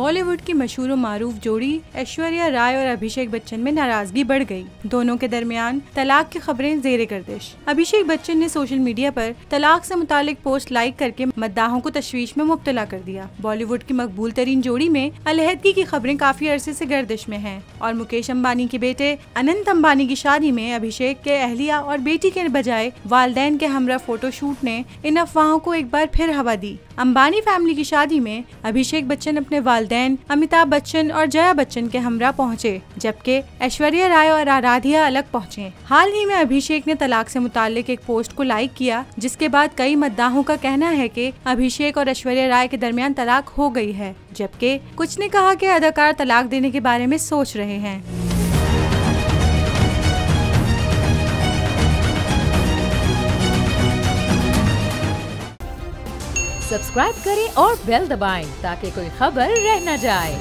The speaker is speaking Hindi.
बॉलीवुड की मशहूर और मारूफ जोड़ी ऐश्वर्या राय और अभिषेक बच्चन में नाराजगी बढ़ गई। दोनों के दरमियान तलाक की खबरें ज़ेरे गर्दिश। अभिषेक बच्चन ने सोशल मीडिया पर तलाक से मुतालिक पोस्ट लाइक करके मद्दाहों को तशवीश में मुब्तला कर दिया। बॉलीवुड की मकबूल तरीन जोड़ी में अलहदगी की खबरें काफी अरसे से गर्दिश में हैं और मुकेश अंबानी के बेटे अनंत अंबानी की शादी में अभिषेक के अहलिया और बेटी के बजाय वालदैन के हमरा फोटोशूट ने इन अफवाहों को एक बार फिर हवा दी। अंबानी फैमिली की शादी में अभिषेक बच्चन अपने वालदैन अमिताभ बच्चन और जया बच्चन के हमरा पहुंचे, जबकि ऐश्वर्या राय और आराध्या अलग पहुंचे। हाल ही में अभिषेक ने तलाक से मुताल्लिक एक पोस्ट को लाइक किया, जिसके बाद कई मद्दाहों का कहना है कि अभिषेक और ऐश्वर्या राय के दरमियान तलाक हो गई है, जबकि कुछ ने कहा कि अदाकार तलाक देने के बारे में सोच रहे हैं। सब्सक्राइब करें और बेल दबाएं ताकि कोई खबर रह न जाए।